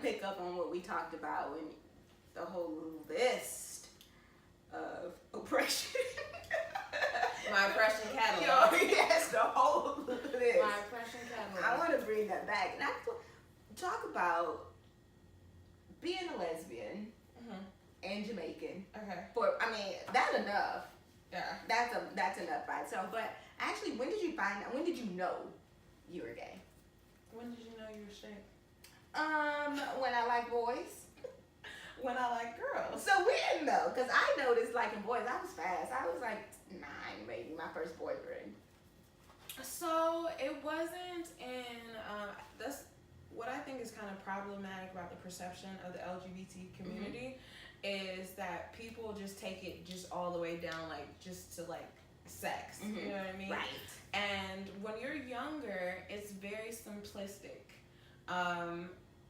pick up on what we talked about when the whole list of oppression. My oppression catalog. Yes, the whole list. My oppression catalog. I want to bring that back. And I talk about being a lesbian and Jamaican. Okay. That's enough. Yeah. That's enough by itself. But actually, when did you know you were gay? When did you know you were straight? When I like boys. When I like girls. So weird though, because I noticed liking boys, I was fast. I was like 9, maybe, my first boyfriend. So it wasn't in, that's what I think is kind of problematic about the perception of the LGBT community is that people just take it just all the way down, like just to like sex, you know what I mean? Right. And when you're younger, it's very simplistic.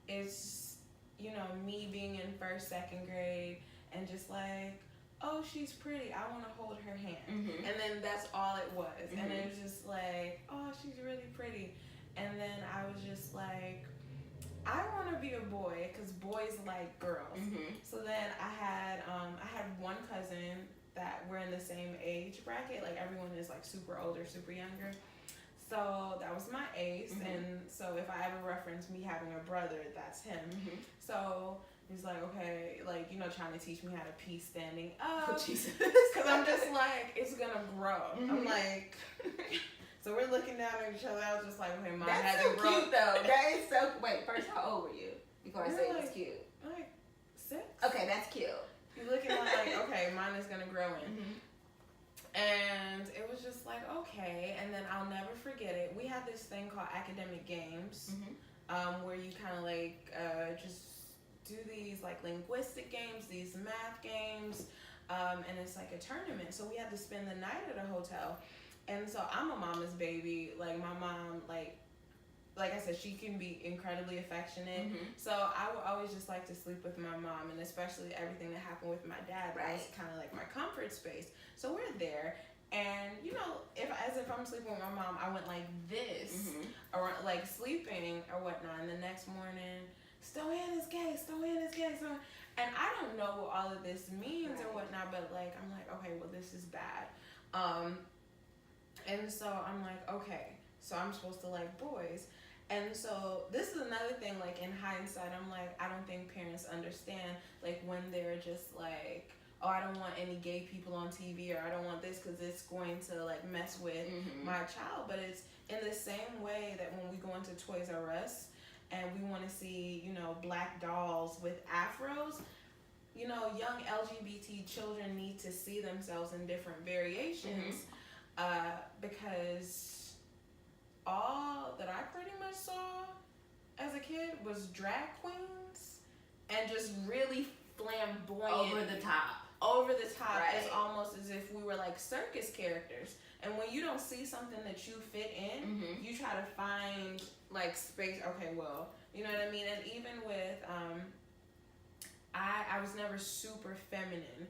It's, you know, me being in first, second grade and just like, oh, she's pretty, I want to hold her hand. And then that's all it was. And it was just like, oh, she's really pretty. And then I was just like, I want to be a boy because boys like girls. So then I had one cousin that we're in the same age bracket. Like everyone is like super older, super younger. So that was my ace, and so if I ever reference me having a brother, that's him. So he's like, okay, like, you know, trying to teach me how to pee standing up. Oh, Jesus. Because I'm just like, it's gonna grow. I'm like, so we're looking down at each other. I was just like, okay, mine That's so hasn't grown. cute though. That is so. Wait, first, how old were you before I say it's cute? Like 6. Okay, that's cute. You're looking like, okay, mine is gonna grow in. And it was just like, okay. And then I'll never forget it. We had this thing called academic games, where you kind of like just do these like linguistic games, these math games, and it's like a tournament. So we had to spend the night at a hotel. And so I'm a mama's baby. Like my mom, like I said, she can be incredibly affectionate. So I would always just like to sleep with my mom, and especially everything that happened with my dad. That was kind of like my comfort space. So we're there, and you know, if I'm sleeping with my mom, I went like this, or like sleeping or whatnot. And the next morning, Stoyan is gay. Stoyan is gay. So, and I don't know what all of this means or whatnot, but like I'm like, okay, well this is bad. And so I'm like, okay, so I'm supposed to like boys. And so this is another thing, like in hindsight, I'm like, I don't think parents understand, like when they're just like, oh, I don't want any gay people on TV, or I don't want this because it's going to like mess with my child. But it's in the same way that when we go into Toys R Us and we want to see, you know, black dolls with afros, you know, young LGBT children need to see themselves in different variations, because all that I pretty much saw as a kid was drag queens and just really flamboyant. Over the top. Right. It's almost as if we were like circus characters. And when you don't see something that you fit in, you try to find like space. Okay, well, you know what I mean? And even with, I was never super feminine.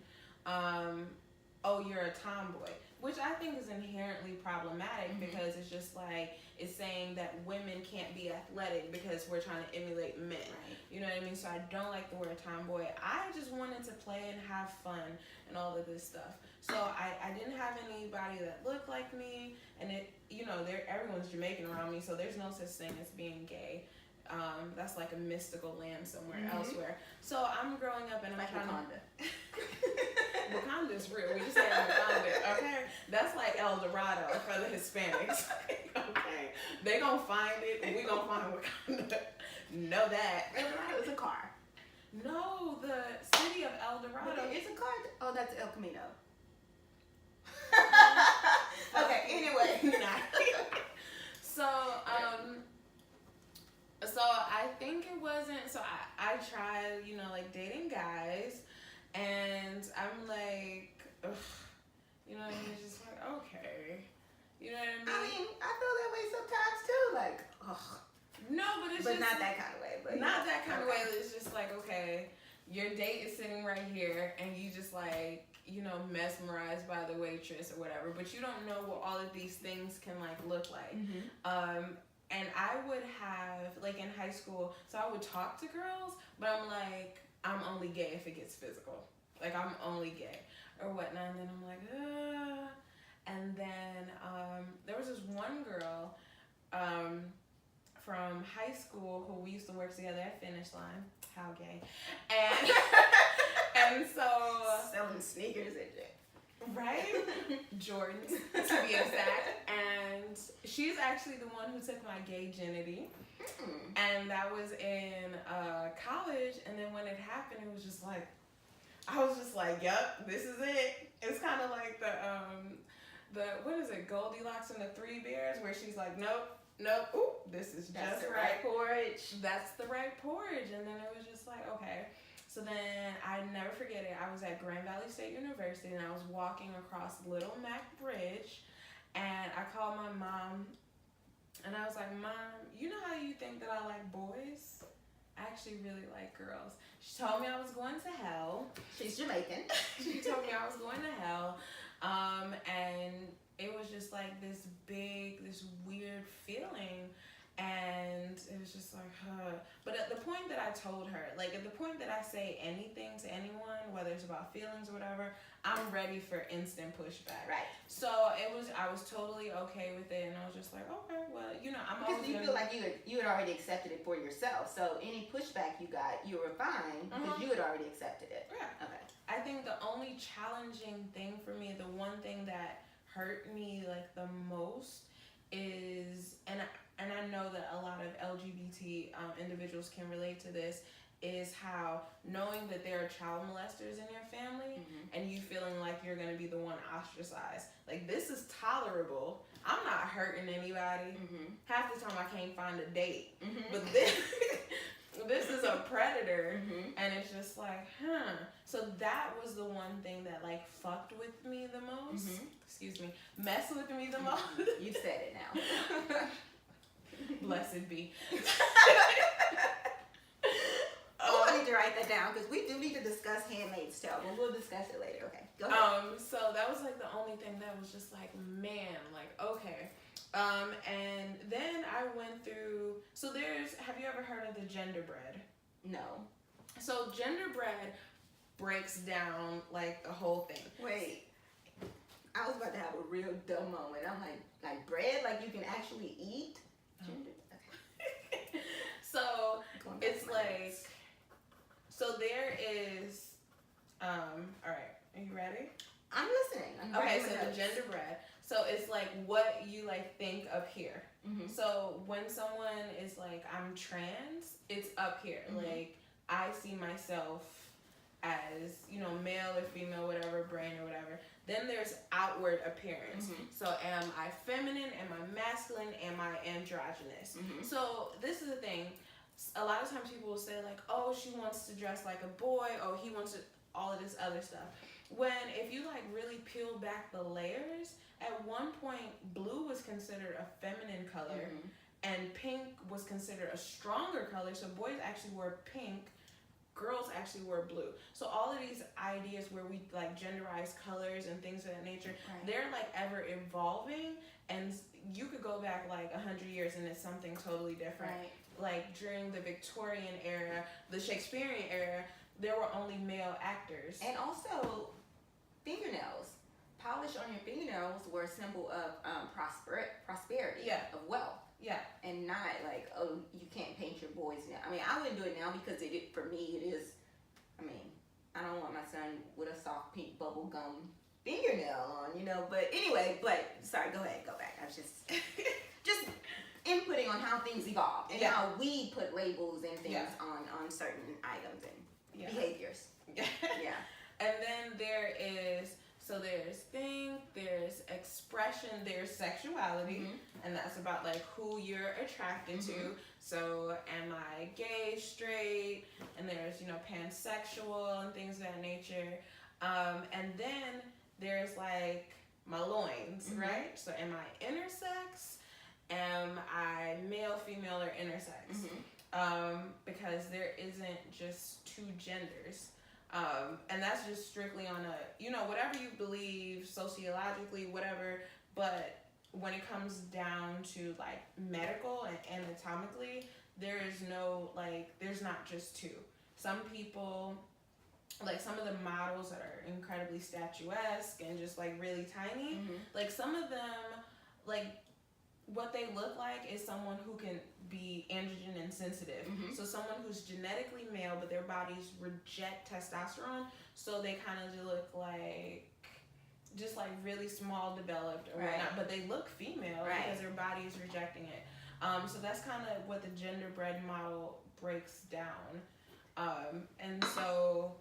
Oh, you're a tomboy. Which I think is inherently problematic because it's just like, it's saying that women can't be athletic because we're trying to emulate men. Right. You know what I mean? So I don't like the word tomboy. I just wanted to play and have fun and all of this stuff. So I didn't have anybody that looked like me, and it, you know, everyone's Jamaican around me, so there's no such thing as being gay. That's like a mystical land somewhere elsewhere. So I'm growing up and I'm like trying Wakanda. Wakanda's real. We just had Wakanda, okay? That's like El Dorado for the Hispanics, okay? They gonna find it, and we gonna find Wakanda. Know that. El Dorado is a car. No, the city of El Dorado. It's a car. Oh, that's El Camino. Okay, anyway. So I think it wasn't, so I tried, you know, like dating guys, and I'm like, ugh, you know what I mean? It's just like, okay. You know what I mean? I mean, I feel that way sometimes too. Like, ugh. No, but it's but just. not that kind of way. But not that kind of way. It's just like, okay, your date is sitting right here, and you just like, you know, mesmerized by the waitress or whatever, but you don't know what all of these things can like look like. and I would have, like, in high school, so I would talk to girls, but I'm like, I'm only gay if it gets physical. Like, I'm only gay or whatnot. And then I'm like, ugh. And then there was this one girl from high school who we used to work together at Finish Line. How gay. And, and so... Selling sneakers and shit. Right? Jordans, to be exact. And she's actually the one who took my gay virginity. And that was in college. And then when it happened, it was just like, I was just like, yep, this is it. It's kind of like the what is it, Goldilocks and the Three Bears, where she's like, nope, ooh, this is That's just the right. right porridge. That's the right porridge. And then it was just like, okay. So then I never forget it. I was at Grand Valley State University and I was walking across Little Mac Bridge, and I called my mom and I was like, Mom, you know how you think that I like boys? I actually really like girls. She told me I was going to hell. She's Jamaican. She told me I was going to hell. And it was just like this weird feeling. And it was just like, huh. But at the point that I told her, like at the point that I say anything to anyone, whether it's about feelings or whatever, I'm ready for instant pushback. Right. So I was totally okay with it, and I was just like, okay, well, you know, I'm because always you feel like you had already accepted it for yourself. So any pushback you got, you were fine because you had already accepted it. Yeah. Okay. I think the only challenging thing for me, the one thing that hurt me like the most is, and I know that a lot of LGBT individuals can relate to this, is how knowing that there are child molesters in your family and you feeling like you're going to be the one ostracized. Like, this is tolerable. I'm not hurting anybody. Half the time I can't find a date. But this is a predator. And it's just like, huh. So that was the one thing that, like, fucked with me the most. Excuse me. Messed with me the most. You said it now. Blessed be. I need to write that down because we do need to discuss Handmaid's Tale, but we'll discuss it later. Okay, go ahead. So that was like the only thing that was just like, man, like, okay. And then I went through, so have you ever heard of the genderbread? No. So genderbread breaks down like the whole thing. Wait, I was about to have a real dumb moment. I'm like bread, like you can actually eat? Gender? Okay. So it's like, so there is, all right, are you ready? I'm listening. Okay, so the genderbread. So it's like what you like think up here. So when someone is like, I'm trans, it's up here. Like, I see myself as, you know, male or female, whatever, brain or whatever. Then there's outward appearance. So am I feminine? Am I masculine? Am I androgynous? So this is the thing. A lot of times people will say like, oh, she wants to dress like a boy. Oh, he wants to, all of this other stuff. When if you like really peel back the layers, at one point blue was considered a feminine color and pink was considered a stronger color. So boys actually wore pink, girls actually wore blue. So all of these ideas where we like genderize colors and things of that nature, they're like ever evolving, and you could go back like 100 years and it's something totally different. Like during the Victorian era, the Shakespearean era, there were only male actors. And also fingernails. Polish on your fingernails were a symbol of prosperity, of wealth. And not like, oh, you can't paint your boys now. I mean, I wouldn't do it now because for me, it is, I mean, I don't want my son with a soft pink bubble gum fingernail on, you know. But anyway, sorry, go ahead, go back. I was just inputting on how things evolve and how we put labels and things on certain items and behaviors. And then there's think, there's expression, there's sexuality, and that's about like who you're attracted to. So am I gay, straight, and there's, you know, pansexual and things of that nature. And then there's like my loins, right? So am I intersex? Am I male, female, or intersex? Because there isn't just two genders. And that's just strictly on a, you know, whatever you believe sociologically, whatever, but when it comes down to like medical and anatomically, there is no like, there's not just two. Some people, like some of the models that are incredibly statuesque and just like really tiny, like some of them, like what they look like is someone who can be androgen insensitive. So someone who's genetically male, but their bodies reject testosterone, so they kind of look like just like really small developed or whatnot, but they look female because their body is rejecting it. So that's kind of what the genderbread model breaks down. And so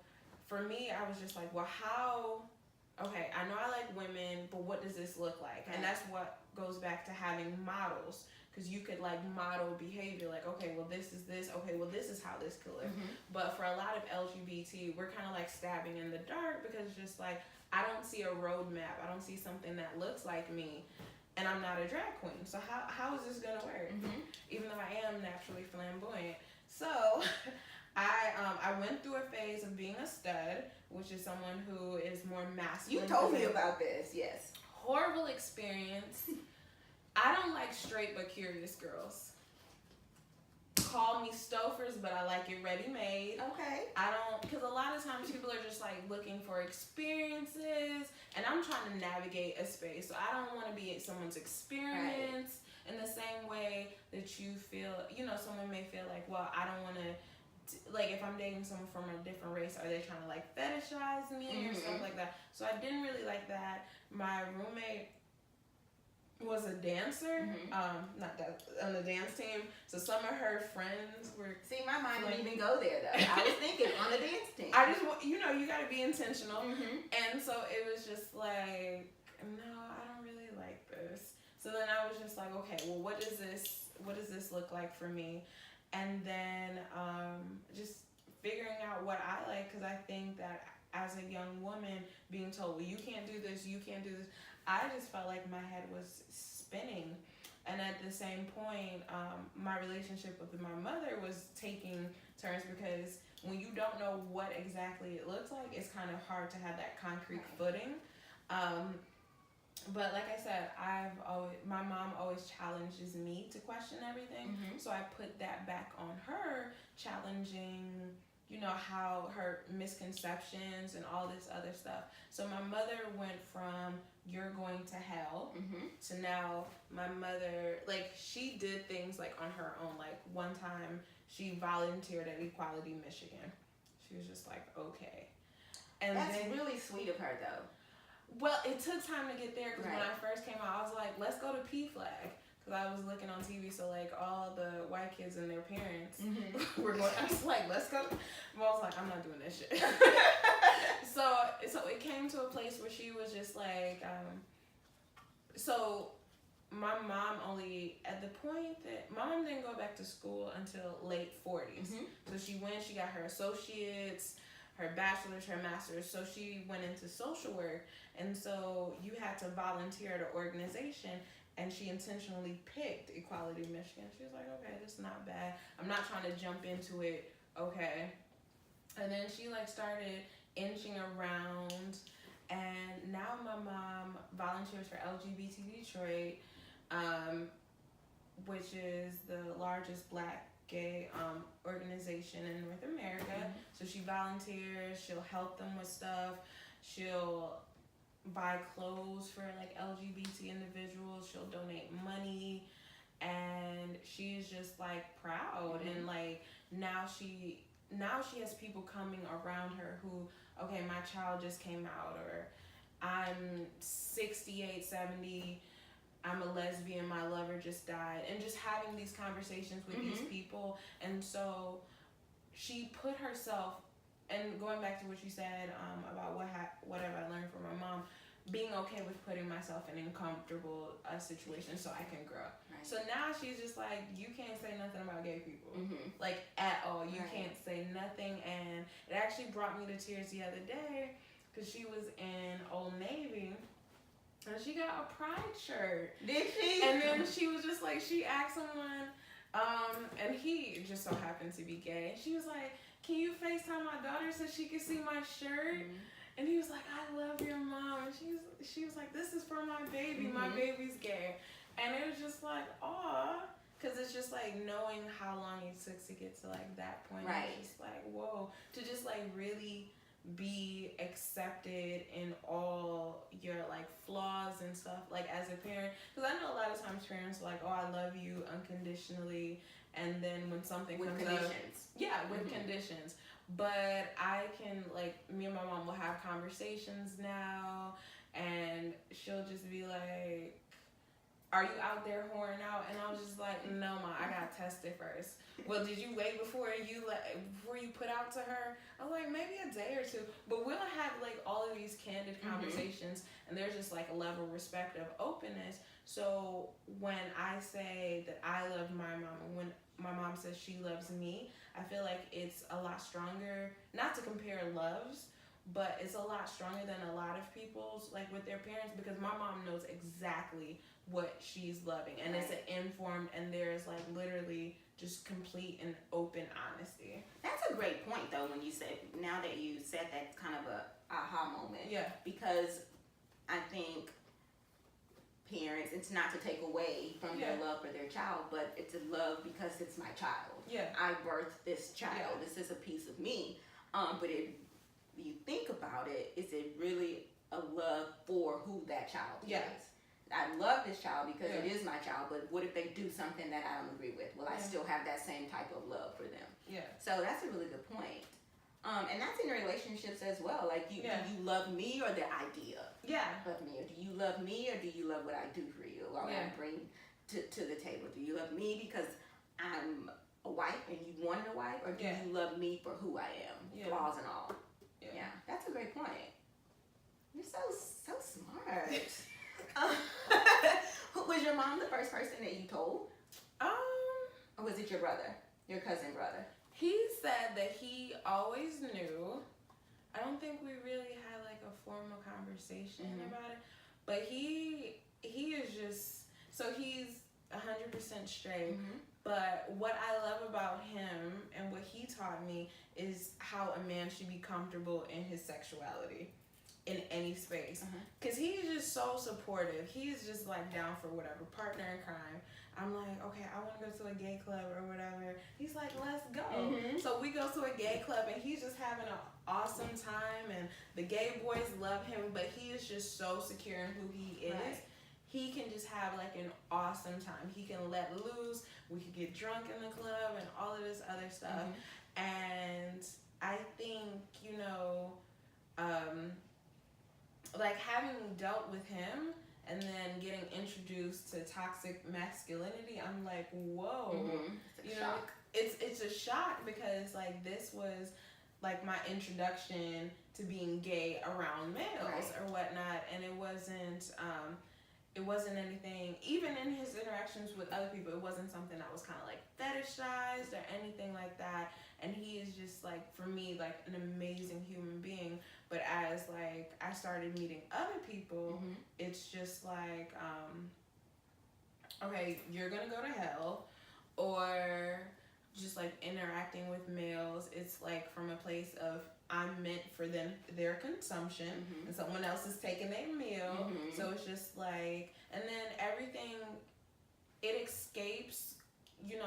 for me, I was just like, well, how, okay, I know I like women, but what does this look like? And that's what goes back to having models, because you could like model behavior, like, okay, well, this is this, okay, well, this is how this could look. But for a lot of LGBT, we're kind of like stabbing in the dark, because it's just like, I don't see a roadmap. I don't see something that looks like me, and I'm not a drag queen. So how is this gonna work? Even though I am naturally flamboyant. So I went through a phase of being a stud, which is someone who is more masculine. You told me about this, yes. Horrible experience. I don't like straight but curious girls. Call me stofers, but I like it ready-made. Okay. I don't, because a lot of times people are just like looking for experiences, and I'm trying to navigate a space, so I don't want to be someone's experience in the same way that you feel, you know, someone may feel like, well, I don't want to, like if I'm dating someone from a different race, are they trying to like fetishize me or stuff like that? So I didn't really like that. My roommate was a dancer, not that on the dance team. So some of her friends were. See, my mind didn't even go there though. I was thinking on the dance team. I just, you know, you got to be intentional, and so it was just like, no, I don't really like this. So then I was just like, okay, well, what does this look like for me? And then just figuring out what I like, because I think that as a young woman being told, well, you can't do this, you can't do this, I just felt like my head was spinning. And at the same point, my relationship with my mother was taking turns, because when you don't know what exactly it looks like, it's kind of hard to have that concrete footing. But like I said, my mom always challenges me to question everything. So I put that back on her, challenging, you know, how her misconceptions and all this other stuff. So my mother went from you're going to hell to now my mother, like she did things like on her own. Like one time she volunteered at Equality Michigan. She was just like, okay. And that's really sweet of her though. Well, it took time to get there, because when I first came out, I was like, let's go to PFLAG. Because I was looking on TV, so like all the white kids and their parents were going. I was like, let's go. But I was like, I'm not doing this shit. So it came to a place where she was just like, so my mom only, at the point that, my mom didn't go back to school until late 40s. So she got her associates, her bachelor's, her master's, so she went into social work, and so you had to volunteer at an organization, and she intentionally picked Equality Michigan. She was like, okay, this is not bad. I'm not trying to jump into it, okay. And then she like started inching around, and now my mom volunteers for LGBT Detroit, which is the largest Black gay organization in North America. So she volunteers, she'll help them with stuff, she'll buy clothes for like LGBT individuals, she'll donate money, and she's just like proud. And like now she has people coming around her who, okay, my child just came out, or I'm 68, 70, I'm a lesbian, my lover just died, and just having these conversations with these people. And so she put herself, and going back to what you said about whatever I learned from my mom, being okay with putting myself in uncomfortable situations so I can grow. So now she's just like, you can't say nothing about gay people, like at all. You can't say nothing. And it actually brought me to tears the other day, because she was in Old Navy, and she got a pride shirt. Did she? And then she was just like, she asked someone, and he just so happened to be gay. She was like, can you FaceTime my daughter so she can see my shirt? And he was like, I love your mom. And she was like, this is for my baby. My baby's gay. And it was just like, aw. Because it's just like knowing how long it took to get to like that point. Right. It's just like, whoa. To just like really be accepted in all your like flaws and stuff, like as a parent. Because I know a lot of times parents are like, oh, I love you unconditionally. And then when something with comes conditions. up, yeah, with conditions. But I can, like, me and my mom will have conversations now, and she'll just be like, are you out there whoring out? And I was just like, no, Ma, I got tested first. Well, did you wait before you put out to her? I'm like, maybe a day or two. But we'll have like all of these candid conversations, and there's just like a level of respect of openness. So when I say that I love my mom, and when my mom says she loves me, I feel like it's a lot stronger. Not to compare loves, but it's a lot stronger than a lot of people's, like with their parents, because my mom knows exactly what she's loving, and it's an informed, and there's like literally just complete and open honesty. That's a great point though, when you said, now that you said that, kind of a aha moment. Yeah. Because I think parents, it's not to take away from their love for their child, but it's a love because it's my child. Yeah. I birthed this child. This is a piece of me. But if you think about it, is it really a love for who that child is? I love this child because it is my child, but what if they do something that I don't agree with? Will I still have that same type of love for them? Yeah. So that's a really good point. And that's in relationships as well. Like, do you love me or the idea of me? Or do you love me or do you love what I do for you or what I bring to the table? Do you love me because I'm a wife and you wanted a wife, or do you love me for who I am, flaws and all? Yeah, that's a great point. You're so smart. Was your mom the first person that you told? Or was it your brother, your cousin brother? He said that he always knew. I don't think we really had like a formal conversation about it, but he is just, so he's 100% straight. But what I love about him and what he taught me is how a man should be comfortable in his sexuality in any space. Because he's just so supportive. He's just like down for whatever, partner in crime. I'm like, okay, I want to go to a gay club or whatever. He's like, let's go. So we go to a gay club and he's just having an awesome time, and the gay boys love him, but he is just so secure in who he is. He can just have like an awesome time. He can let loose. We could get drunk in the club and all of this other stuff. And I think, like having dealt with him and then getting introduced to toxic masculinity, I'm like, whoa. It's a shock because like this was like my introduction to being gay around males or whatnot, and it wasn't anything, even in his interactions with other people, it wasn't something that was kind of like fetishized or anything like that. And he is just like, for me, like an amazing human being. But as like I started meeting other people, it's just like, okay, you're gonna go to hell. Or just like interacting with males, it's like from a place of I'm meant for their consumption, and someone else is taking their meal. So it's just like, and then everything, it escapes,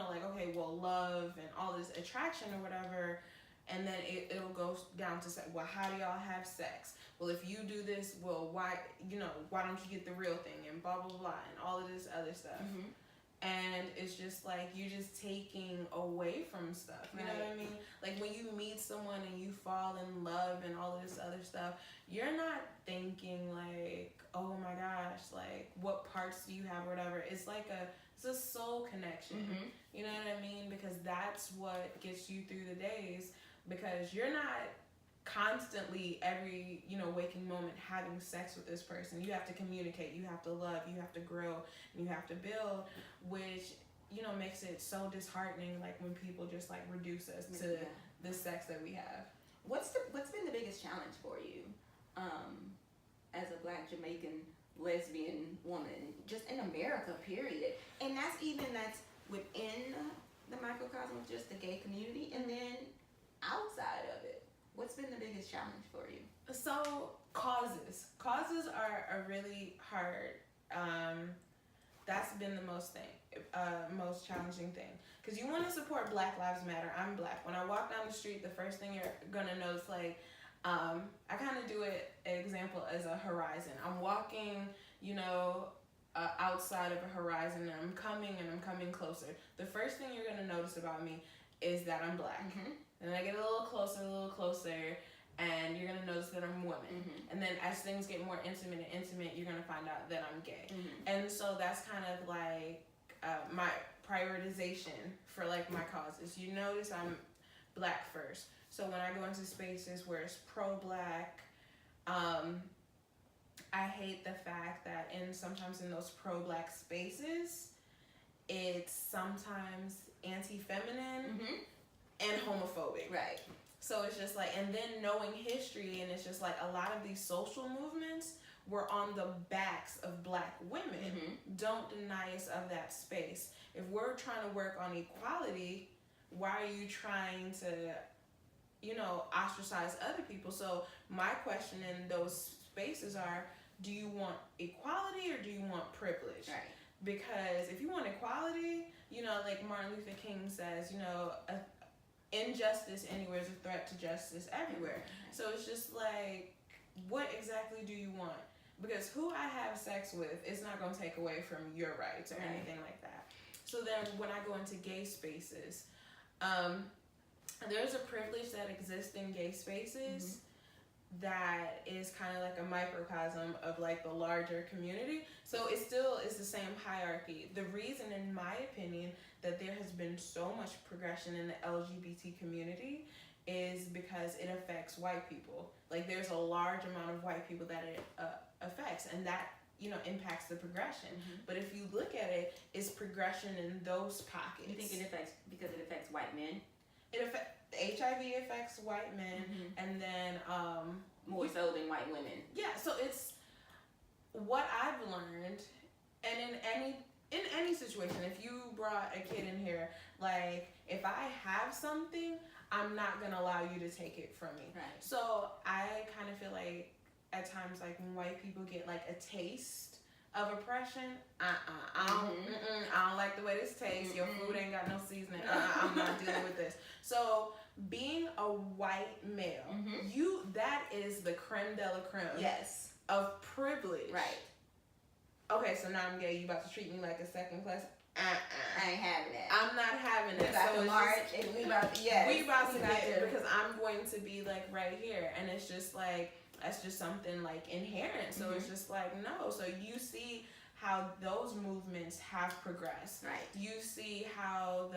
like, okay, well, love and all this attraction or whatever, and then it'll go down to, well, how do y'all have sex? Well, if you do this, well, why don't you get the real thing, and blah, blah, blah, and all of this other stuff. And it's just like, you're just taking away from stuff. You know what I mean? Like when you meet someone and you fall in love and all of this other stuff, you're not thinking like, oh my gosh, like what parts do you have or whatever. It's like it's a soul connection. You know what I mean? Because that's what gets you through the days, because you're not constantly every waking moment having sex with this person. You have to communicate, you have to love, you have to grow, and you have to build, which makes it so disheartening, like when people just like reduce us to the sex that we have. What's been the biggest challenge for you as a Black Jamaican lesbian woman, just in America, period? And that's within the microcosm of just the gay community, and then outside of it, what's been the biggest biggest challenge for you? So causes are really hard. That's been the most challenging thing, because you want to support Black Lives Matter. I'm Black. When I walk down the street, the first thing you're gonna notice, like, I kind of do it an example as a horizon. I'm walking, outside of a horizon, and I'm coming closer. The first thing you're gonna notice about me is that I'm Black. Mm-hmm. And I get a little closer, and you're gonna notice that I'm a woman. Mm-hmm. And then as things get more intimate, you're gonna find out that I'm gay. Mm-hmm. And so that's kind of like my prioritization for like my causes. You notice I'm Black first. So when I go into spaces where it's pro-Black, I hate the fact that sometimes in those pro-Black spaces, it's sometimes anti-feminine. Mm-hmm. And homophobic. Right. So it's just like, and then knowing history, and it's just like a lot of these social movements were on the backs of Black women. Mm-hmm. Don't deny us of that space. If we're trying to work on equality, why are you trying to, ostracize other people? So my question in those spaces are, do you want equality or do you want privilege? Right. Because if you want equality, like Martin Luther King says, injustice anywhere is a threat to justice everywhere. Mm-hmm. So it's just like, what exactly do you want? Because who I have sex with is not going to take away from your rights or anything like that. So then when I go into gay spaces, there's a privilege that exists in gay spaces. Mm-hmm. That is kind of like a microcosm of like the larger community. So it still is the same hierarchy. The reason, in my opinion, that there has been so much progression in the LGBT community is because it affects white people. Like, there's a large amount of white people that it affects, and that impacts the progression. Mm-hmm. But if you look at it, it's progression in those pockets. You think it affects because it affects white men? HIV affects white men. Mm-hmm. And then more so than white women. Yeah, so it's what I've learned, and in any situation, if you brought a kid in here, like, if I have something, I'm not gonna allow you to take it from me. Right. So I kind of feel like at times, like, when white people get like a taste of oppression, I don't like the way this tastes. Mm-hmm. Your food ain't got no seasoning. I'm not dealing with this. So being a white male, mm-hmm. That is the creme de la creme. Yes. Of privilege. Right. Okay, so now I'm gay. You about to treat me like a second class? I ain't having that. I'm not having that. So we about to get there, because I'm going to be like right here, and it's just like, that's just something like inherent. So mm-hmm. It's just like, no. So you see how those movements have progressed. Right. You see how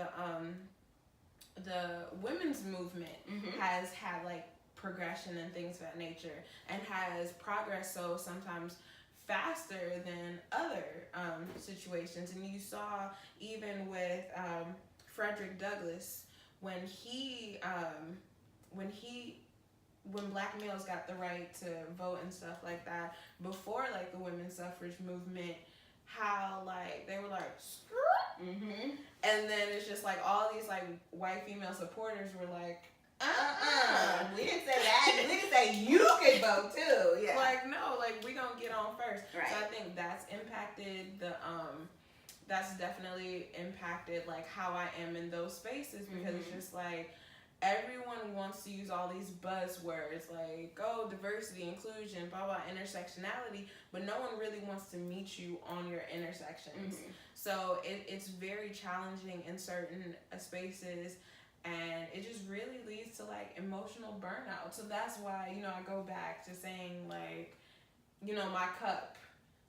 the women's movement mm-hmm. has had like progression and things of that nature, and has progressed so sometimes faster than other situations. And you saw even with Frederick Douglass, when Black males got the right to vote and stuff like that, before like the women's suffrage movement, how like they were like, mm-hmm. And then it's just like all these like white female supporters were like, we didn't say that. We didn't say you could vote too. Yeah. Like, no, like, we gonna get on first. Right. So I think that's impacted that's definitely impacted like how I am in those spaces, because mm-hmm. It's just like, everyone wants to use all these buzzwords like, oh, diversity, inclusion, blah, blah, intersectionality, but no one really wants to meet you on your intersections. Mm-hmm. So it's very challenging in certain spaces, and it just really leads to like emotional burnout. So that's why, I go back to saying like, my cup,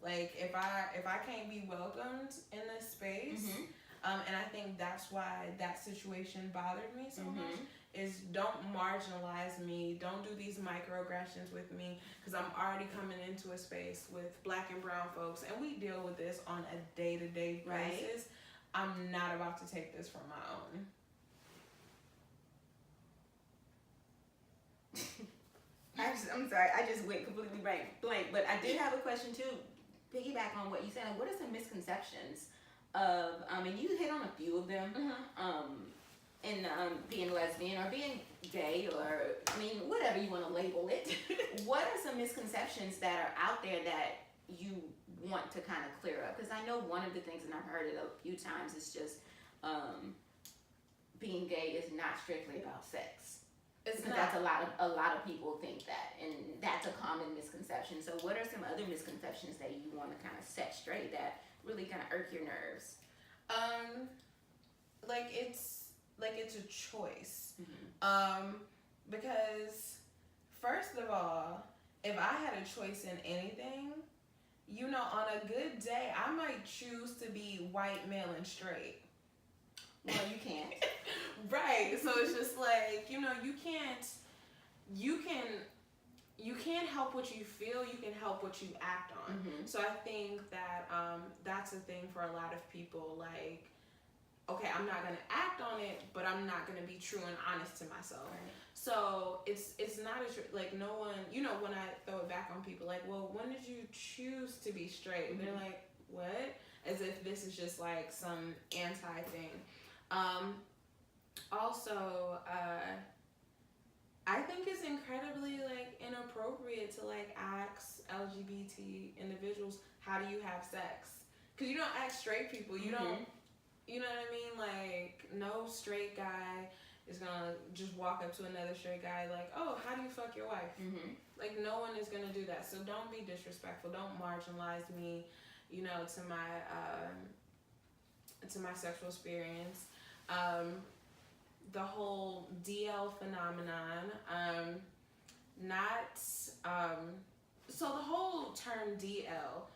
like if I can't be welcomed in this space, mm-hmm. And I think that's why that situation bothered me so mm-hmm. much, is don't marginalize me, don't do these microaggressions with me, because I'm already coming into a space with Black and brown folks, and we deal with this on a day-to-day basis. Right. I'm not about to take this for my own. I'm sorry, I just went completely blank, but I did have a question too, piggyback on what you said. What are some misconceptions of, and you hit on a few of them, mm-hmm. In being lesbian or being gay, or I mean, whatever you want to label it, what are some misconceptions that are out there that you want to kind of clear up? Because I know one of the things, and I've heard it a few times, is just being gay is not strictly about sex. It's not. That's a lot of people think that, and that's a common misconception. So what are some other misconceptions that you want to kind of set straight that really kind of irk your nerves? It's a choice. Because first of all, if I had a choice in anything, on a good day, I might choose to be white, male, and straight. Well, you can't. Right. So it's just like, you can't help what you feel, you can help what you act on. So I think that that's a thing for a lot of people, like, okay, I'm not going to act on it, but I'm not going to be true and honest to myself. Right. So it's not like no one, when I throw it back on people, like, well, when did you choose to be straight? And they're like, what? As if this is just like some anti-thing. Also, I think it's incredibly like inappropriate to like ask LGBT individuals, how do you have sex? Because you don't ask straight people. You don't, you know what I mean? Like, no straight guy is gonna just walk up to another straight guy like, oh, how do you fuck your wife? Like, no one is gonna do that. So don't be disrespectful. Don't marginalize me, to my sexual experience. The whole DL phenomenon, so the whole term DL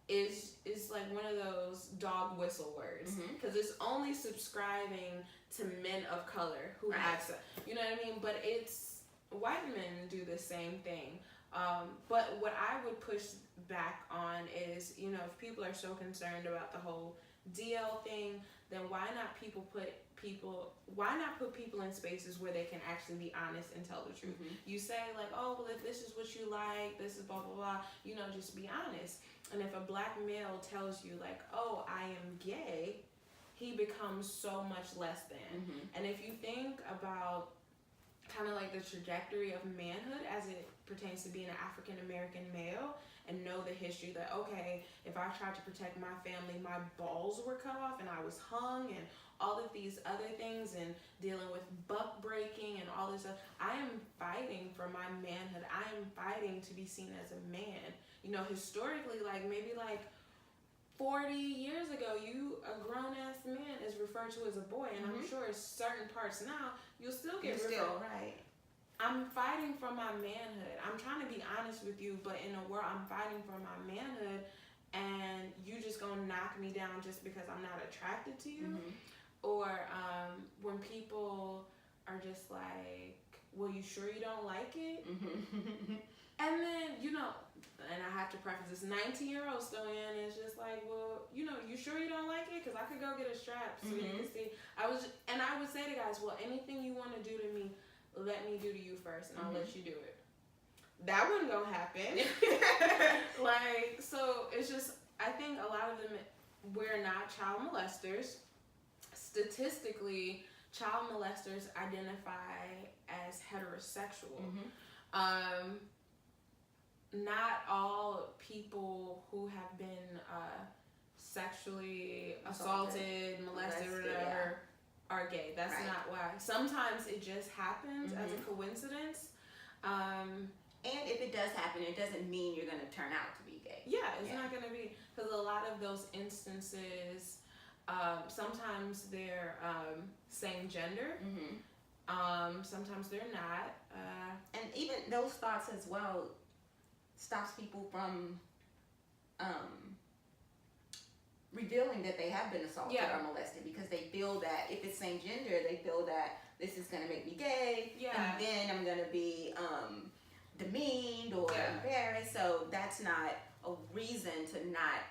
is like one of those dog whistle words, because it's only subscribing to men of color who have sex. You know what I mean? But it's white men do the same thing. But what I would push back on is, if people are so concerned about the whole DL thing, then why not put people in spaces where they can actually be honest and tell the truth? You say like, oh, well, if this is what you like, this is blah blah blah, just be honest. And if a black male tells you like, oh, I am gay, he becomes so much less than. And if you think about kind of like the trajectory of manhood as it pertains to being an African American male, and know the history that, okay, if I tried to protect my family, my balls were cut off and I was hung, and all of these other things, and dealing with buck breaking and all this stuff. I am fighting for my manhood. I am fighting to be seen as a man. Historically, like maybe like 40 years ago, a grown-ass man is referred to as a boy, and I'm sure certain parts now, you'll still get referred. Right. I'm fighting for my manhood. I'm trying to be honest with you, but in a world, I'm fighting for my manhood, and you just gonna knock me down just because I'm not attracted to you? Or when people are just like, well, you sure you don't like it? And then, and I have to preface this, 19-year-old Stoyan is just like, well, you sure you don't like it? Because I could go get a strap so you can see. I would say to guys, well, anything you want to do to me, let me do to you first, and I'll let you do it. That wasn't gonna happen. So it's just, I think a lot of them, we're not child molesters. Statistically, child molesters identify as heterosexual. Not all people who have been sexually assaulted, molested, or whatever, are gay. That's not why. Sometimes it just happens as a coincidence. And if it does happen, it doesn't mean you're going to turn out to be gay. Yeah, it's not going to be. Because a lot of those instances, sometimes they're same gender. Sometimes they're not. And even those thoughts as well stops people from revealing that they have been assaulted or molested, because they feel that if it's same gender, they feel that this is going to make me gay, and then I'm going to be demeaned or embarrassed. So that's not a reason to not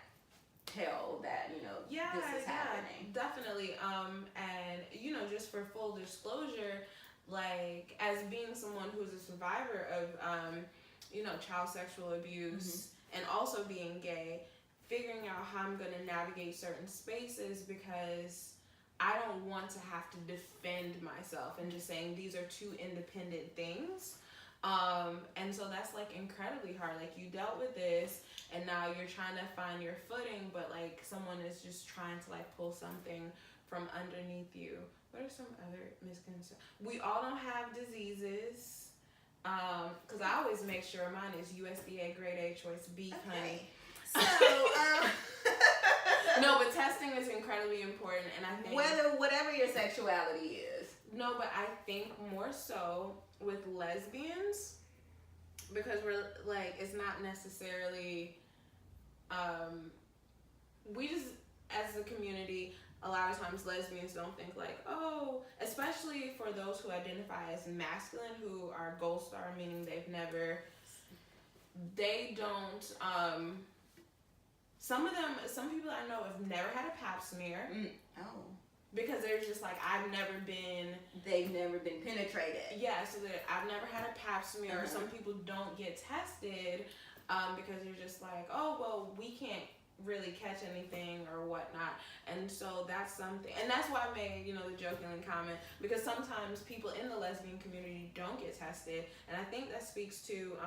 tell that, this is happening. Definitely. And, just for full disclosure, like, as being someone who's a survivor of, child sexual abuse, and also being gay, figuring out how I'm going to navigate certain spaces, because I don't want to have to defend myself and just saying these are two independent things. And so that's like incredibly hard. Like you dealt with this and now you're trying to find your footing, but like someone is just trying to like pull something from underneath you. What are some other misconceptions? We all don't have diseases. Cause I always make sure mine is USDA grade A choice beef, honey. So, no, but testing is incredibly important, and I think whatever your sexuality is. No, but I think more so with lesbians, because we're like, it's not necessarily, we just, as a community, a lot of times lesbians don't think like, oh, especially for those who identify as masculine, who are gold star, meaning they don't, some people I know have never had a pap smear. Oh. Because they're just like, they've never been penetrated. Yeah, so I've never had a pap smear. Some people don't get tested because they're just like, oh, well, we can't really catch anything or whatnot. And so that's something. And that's why I made, the jokingly comment, because sometimes people in the lesbian community don't get tested. And I think that speaks to,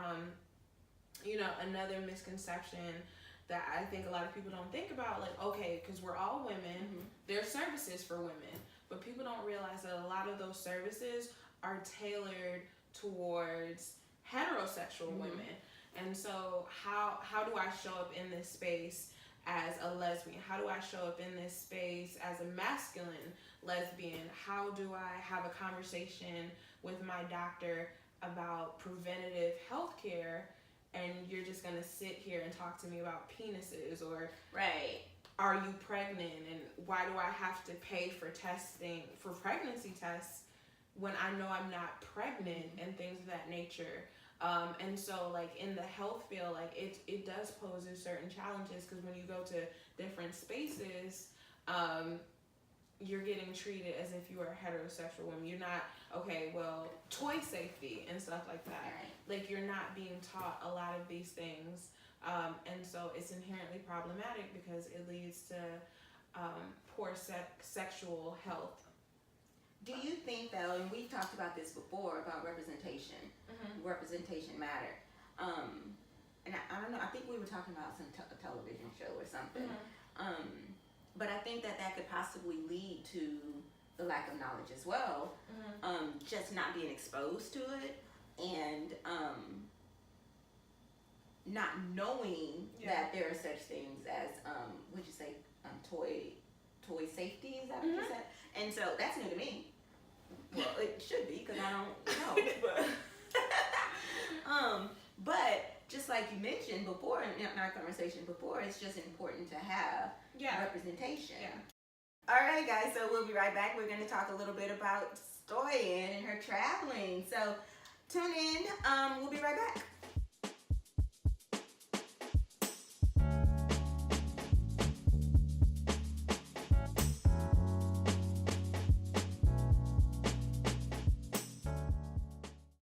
another misconception that I think a lot of people don't think about, like, okay, because we're all women, there are services for women, but people don't realize that a lot of those services are tailored towards heterosexual women. And so how do I show up in this space as a lesbian? How do I show up in this space as a masculine lesbian? How do I have a conversation with my doctor about preventative health care? And you're just gonna sit here and talk to me about penises, or are you pregnant, and why do I have to pay for testing, for pregnancy tests, when I know I'm not pregnant, and things of that nature. And so like in the health field, like it does pose certain challenges, because when you go to different spaces, you're getting treated as if you are a heterosexual woman. You're not, toy safety and stuff like that. Like you're not being taught a lot of these things. And so it's inherently problematic because it leads to poor sexual health. Do you think though, and we've talked about this before, about representation, representation matter. And I don't know, I think we were talking about some television show or something. But I think that could possibly lead to the lack of knowledge as well. Just not being exposed to it, and not knowing that there are such things as what'd you say, toy safety, is that what you said? And so that's new to me. Well, it should be, because I don't know. But just like you mentioned before in our conversation before, it's just important to have representation. All right, guys, so we'll be right back. We're going to talk a little bit about Stoyan and her traveling. So tune in. We'll be right back.